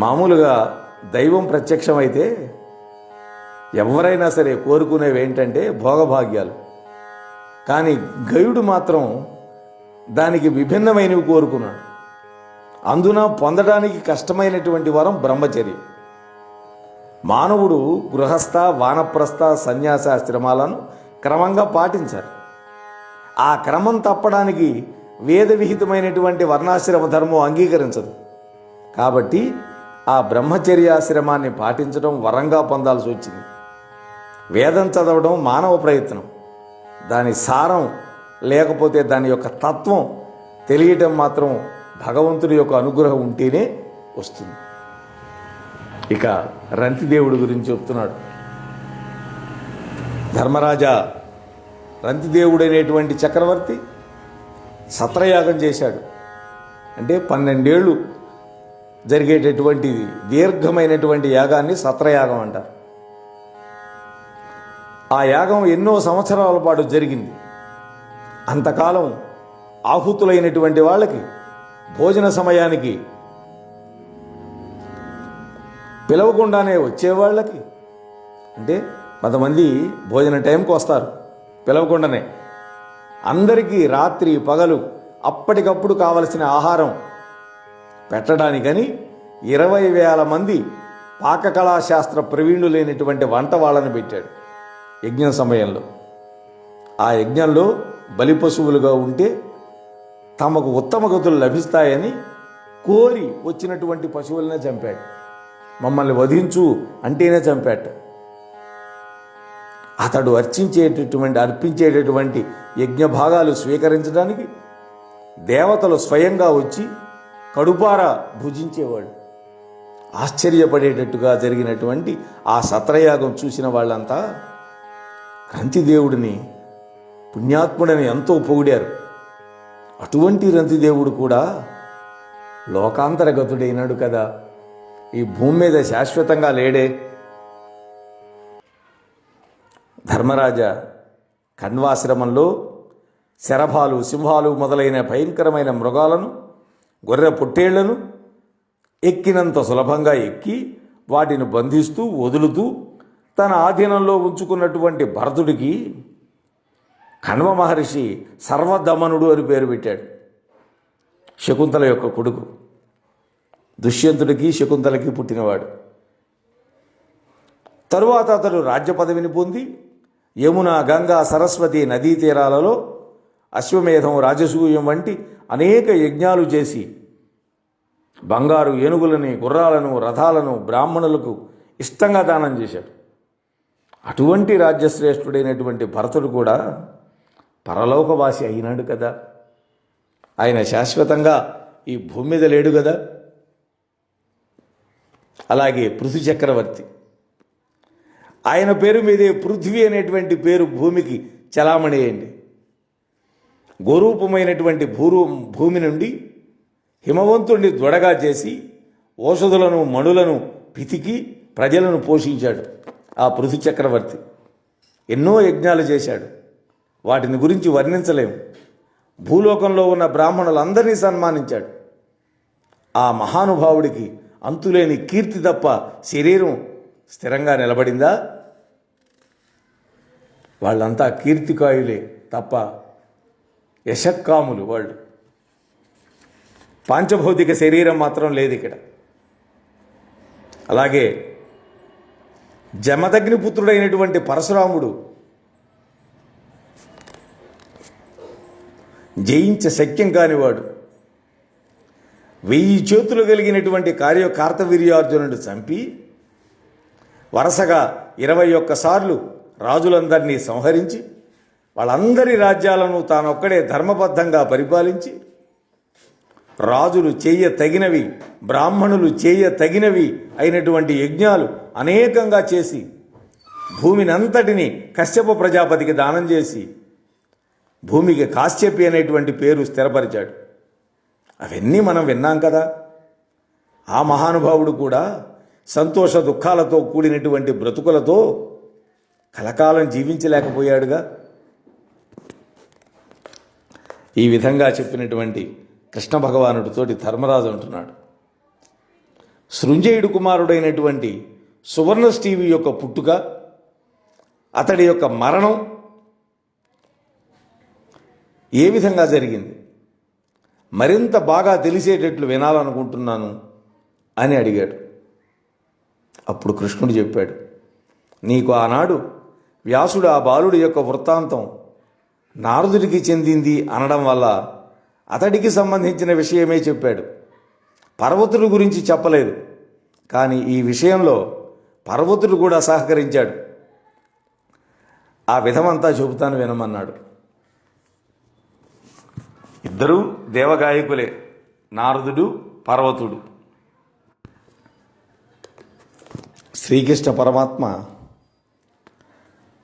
మామూలుగా దైవం ప్రత్యక్షమైతే ఎవరైనా సరే కోరుకునేవి ఏంటంటే భోగభాగ్యాలు. కానీ గయుడు మాత్రం దానికి విభిన్నమైనవి కోరుకున్నాడు. అందున పొందడానికి కష్టమైనటువంటి వరం బ్రహ్మచర్యం. మానవుడు గృహస్థ, వానప్రస్థ, సన్యాసాశ్రమాలను క్రమంగా పాటించాలి. ఆ క్రమం తప్పడానికి వేద విహితమైనటువంటి వర్ణాశ్రమ ధర్మం అంగీకరించదు. కాబట్టి ఆ బ్రహ్మచర్యాశ్రమాన్ని పాటించడం వరంగా పొందాల్సి వచ్చింది. వేదం చదవడం మానవ ప్రయత్నం. దాని సారం లేకపోతే దాని యొక్క తత్వం తెలియటం మాత్రం భగవంతుడి యొక్క అనుగ్రహం ఉంటేనే వస్తుంది. ఇక రంతిదేవుడి గురించి చెప్తున్నాడు. ధర్మరాజా, రంతిదేవుడు అనేటువంటి చక్రవర్తి సత్రయాగం చేశాడు. అంటే 12 ఏళ్ళు జరిగేటటువంటి దీర్ఘమైనటువంటి యాగాన్ని సత్రయాగం అంటారు. ఆ యాగం ఎన్నో సంవత్సరాల పాటు జరిగింది. అంతకాలం ఆహుతులైనటువంటి వాళ్ళకి భోజన సమయానికి పిలవకుండానే వచ్చేవాళ్ళకి, అంటే కొంతమంది భోజన టైంకి వస్తారు పిలవకుండానే, అందరికీ రాత్రి పగలు అప్పటికప్పుడు కావలసిన ఆహారం పెట్టడానికని 20,000 మంది పాకకళాశాస్త్ర ప్రవీణులైనటువంటి వంట వాళ్ళని పెట్టాడు యజ్ఞం సమయంలో. ఆ యజ్ఞంలో బలి పశువులుగా ఉంటే తమకు ఉత్తమ గతులు లభిస్తాయని కోరి వచ్చినటువంటి పశువులనే చంపాడు. మమ్మల్ని వధించు అంటేనే చంపాడు. అతడు అర్పించేటటువంటి యజ్ఞ భాగాలు స్వీకరించడానికి దేవతలు స్వయంగా వచ్చి కడుపారా భుజించేవాళ్ళు. ఆశ్చర్యపడేటట్టుగా జరిగినటువంటి ఆ సత్రయాగం చూసిన వాళ్ళంతా రంతిదేవుడిని పుణ్యాత్ముడని ఎంతో పొగిడారు. అటువంటి రంతిదేవుడు కూడా లోకాంతరగతుడైనాడు కదా, ఈ భూమి మీద శాశ్వతంగా లేడే. ధర్మరాజా, కణ్వాశ్రమంలో శరభాలు, సింహాలు మొదలైన భయంకరమైన మృగాలను, గొర్రె పొట్టేళ్లను ఎక్కినంత సులభంగా ఎక్కి వాటిని బంధిస్తూ వదులుతూ తన ఆధీనంలో ఉంచుకున్నటువంటి భరతుడికి కణ్వ మహర్షి సర్వదమనుడు అని పేరు పెట్టాడు. శకుంతల యొక్క కొడుకు, దుష్యంతుడికి శకుంతలకి పుట్టినవాడు. తరువాత అతడు రాజ్య పదవిని పొంది యమున, గంగా, సరస్వతి నదీ తీరాలలో అశ్వమేధం, రాజసూయం వంటి అనేక యజ్ఞాలు చేసి బంగారు ఏనుగులని, గుర్రాలను, రథాలను బ్రాహ్మణులకు ఇష్టంగా దానం చేశాడు. అటువంటి రాజ్యశ్రేష్ఠుడైనటువంటి భరతుడు కూడా పరలోకవాసి అయినాడు కదా. ఆయన శాశ్వతంగా ఈ భూమి మీద లేడు కదా. అలాగే పృథు చక్రవర్తి, ఆయన పేరు మీదే పృథ్వీ అనేటువంటి పేరు భూమికి చలామణి అయింది. గోరూపమైనటువంటి భూమి నుండి హిమవంతుడిని దొడగా చేసి ఓషధులను, మణులను పితికి ప్రజలను పోషించాడు ఆ పృథు చక్రవర్తి. ఎన్నో యజ్ఞాలు చేశాడు, వాటిని గురించి వర్ణించలేము. భూలోకంలో ఉన్న బ్రాహ్మణులందరినీ సన్మానించాడు. ఆ మహానుభావుడికి అంతులేని కీర్తి తప్ప శరీరం స్థిరంగా నిలబడిందా? వాళ్ళంతా కీర్తికాయులే తప్ప యశక్కాములు వాళ్ళు. పాంచభౌతిక శరీరం మాత్రం లేదు ఇక్కడ. అలాగే జమదగ్ని పుత్రుడైనటువంటి పరశురాముడు జయించ శక్యం కానివాడు. 1000 చేతులు కలిగినటువంటి కార్తవీర్యార్జునుడు చంపి వరుసగా 21 సార్లు రాజులందరినీ సంహరించి వాళ్ళందరి రాజ్యాలను తానొక్కడే ధర్మబద్ధంగా పరిపాలించి రాజులు చేయ తగినవి, బ్రాహ్మణులు చేయ తగినవి అయినటువంటి యజ్ఞాలు అనేకంగా చేసి భూమిని అంతటిని కశ్యప ప్రజాపతికి దానం చేసి భూమికి కాశ్యపి అనేటువంటి పేరు స్థిరపరిచాడు. అవన్నీ మనం విన్నాం కదా. ఆ మహానుభావుడు కూడా సంతోష దుఃఖాలతో కూడినటువంటి బ్రతుకులతో కలకాలం జీవించలేకపోయాడుగా. ఈ విధంగా చెప్పినటువంటి కృష్ణ భగవానుడితోటి ధర్మరాజు అంటున్నాడు, సృంజయుడు కుమారుడైనటువంటి సువర్ణష్ఠీవి యొక్క పుట్టుక, అతడి యొక్క మరణం ఏ విధంగా జరిగింది మరింత బాగా తెలిసేటట్లు వినాలనుకుంటున్నాను అని అడిగాడు. అప్పుడు కృష్ణుడు చెప్పాడు, నీకు ఆనాడు వ్యాసుడు ఆ బాలుడి యొక్క వృత్తాంతం నారదుడికి చెందింది అనడం వల్ల అతడికి సంబంధించిన విషయమే చెప్పాడు. పర్వతుడి గురించి చెప్పలేదు. కానీ ఈ విషయంలో పర్వతుడు కూడా సహకరించాడు. ఆ విధమంతా చెబుతాను వినమన్నాడు. ఇద్దరూ దేవగాయకులే, నారదుడు పర్వతుడు. శ్రీకృష్ణ పరమాత్మ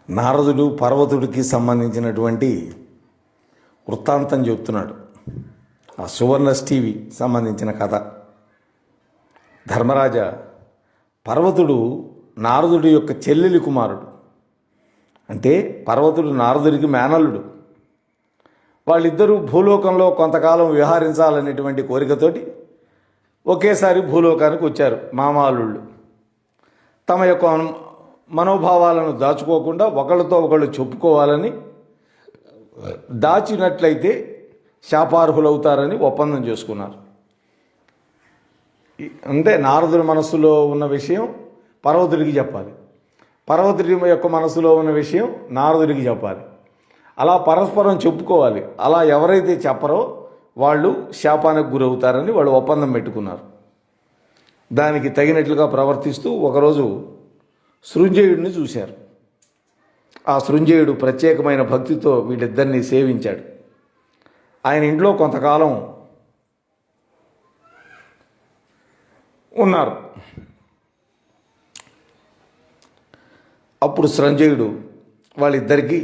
నారదుడు పర్వతుడికి సంబంధించినటువంటి వృత్తాంతం చెబుతున్నాడు. ఆ సువర్ణష్ఠీవి సంబంధించిన కథ. ధర్మరాజా, పర్వతుడు నారదుడి యొక్క చెల్లెలి కుమారుడు. అంటే పర్వతుడు నారదుడికి మేనల్లుడు. వాళ్ళిద్దరూ భూలోకంలో కొంతకాలం విహరించాలనేటువంటి కోరికతోటి ఒకేసారి భూలోకానికి వచ్చారు మామాలుళ్ళు. తమ యొక్క మనోభావాలను దాచుకోకుండా ఒకళ్ళతో ఒకళ్ళు చెప్పుకోవాలని, దాచినట్లయితే శాపార్హులవుతారని ఒప్పందం చేసుకున్నారు. అంటే నారదుడి మనస్సులో ఉన్న విషయం పర్వతుడికి చెప్పాలి, పర్వతుడి యొక్క మనస్సులో ఉన్న విషయం నారదుడికి చెప్పాలి. అలా పరస్పరం చెప్పుకోవాలి. అలా ఎవరైతే చెప్పరో వాళ్ళు శాపానికి గురవుతారని వాళ్ళు ఒప్పందం పెట్టుకున్నారు. దానికి తగినట్లుగా ప్రవర్తిస్తూ ఒకరోజు సృంజయుడిని చూశారు. ఆ సృంజయుడు ప్రత్యేకమైన భక్తితో వీళ్ళిద్దరినీ సేవించాడు. ఆయన ఇంట్లో కొంతకాలం ఉన్నారు. అప్పుడు సృంజయుడు వాళ్ళిద్దరికీ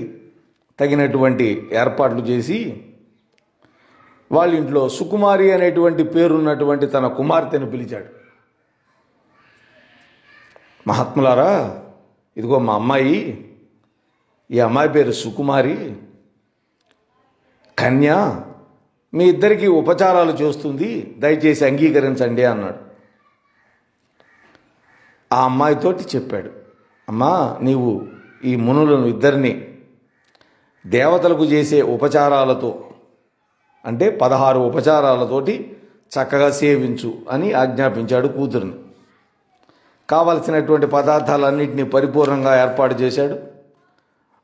తగినటువంటి ఏర్పాట్లు చేసి వాళ్ళ ఇంట్లో సుకుమారి అనేటువంటి పేరున్నటువంటి తన కుమార్తెను పిలిచాడు. మహాత్ములారా, ఇదిగో మా అమ్మాయి, ఈ అమ్మాయి పేరు సుకుమారి, కన్య, మీ ఇద్దరికీ ఉపచారాలు చేస్తుంది, దయచేసి అంగీకరించండి అన్నాడు. ఆ అమ్మాయితోటి చెప్పాడు, అమ్మా, నీవు ఈ మునులను ఇద్దరిని దేవతలకు చేసే ఉపచారాలతో, అంటే 16 ఉపచారాలతోటి చక్కగా సేవించు అని ఆజ్ఞాపించాడు కూతురిని. కావలసినటువంటి పదార్థాలన్నింటినీ పరిపూర్ణంగా ఏర్పాటు చేశాడు.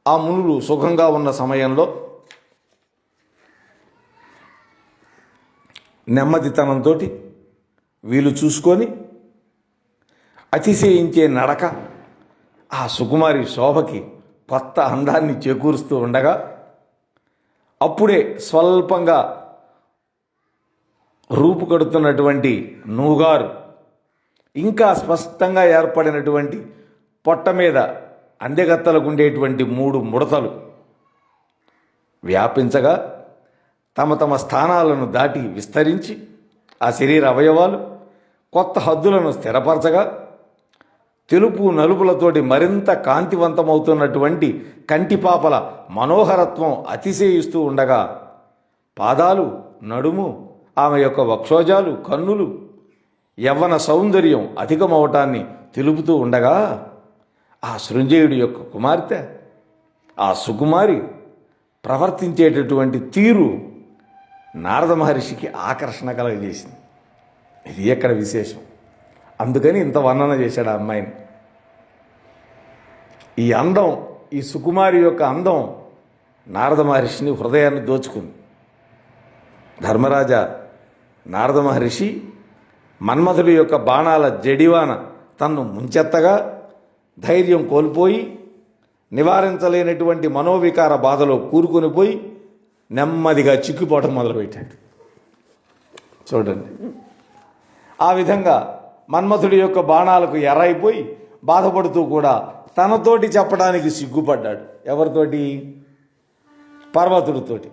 ఆ మునులు సుఖంగా ఉన్న సమయంలో నెమ్మదితనంతో వీలు చూసుకొని అతిశయించే నడక ఆ సుకుమారి శోభకి కొత్త అందాన్ని చేకూరుస్తూ ఉండగా, అప్పుడే స్వల్పంగా రూపుకడుతున్నటువంటి నూగారు, ఇంకా స్పష్టంగా ఏర్పడినటువంటి పొట్ట మీద అందెగత్తలకు ఉండేటువంటి 3 ముడతలు వ్యాపించగా, తమ తమ స్థానాలను దాటి విస్తరించి ఆ శరీర అవయవాలు కొత్త హద్దులను స్థిరపరచగా, తెలుపు నలుపులతోటి మరింత కాంతివంతమవుతున్నటువంటి కంటిపాపల మనోహరత్వం అతిశయిస్తూ ఉండగా, పాదాలు, నడుము, ఆమె యొక్క వక్షోజాలు, కన్నులు యవ్వన సౌందర్యం అధికమవటాన్ని తెలుపుతూ ఉండగా, ఆ సృంజయుడి యొక్క కుమార్తె ఆ సుకుమారి ప్రవర్తించేటటువంటి తీరు నారద మహర్షికి ఆకర్షణ కలగజేసింది. ఇది ఎక్కడ విశేషం. అందుకని ఇంత వర్ణన చేశాడు ఆ అమ్మాయిని. ఈ అందం, ఈ సుకుమారి యొక్క అందం నారద మహర్షిని హృదయాన్ని దోచుకుంది. ధర్మరాజా, నారద మహర్షి మన్మథుడి యొక్క బాణాల జడివాన తన్ను ముంచెత్తగా ధైర్యం కోల్పోయి నివారించలేనటువంటి మనోవికార బాధలో కూరుకొనిపోయి నెమ్మదిగా చిక్కిపోవడం మొదలుపెట్టాడు. చూడండి, ఆ విధంగా మన్మథుడి యొక్క బాణాలకు ఎర్రైపోయి బాధపడుతూ కూడా తనతోటి చెప్పడానికి సిగ్గుపడ్డాడు. ఎవరితోటి? పర్వతుడితోటి.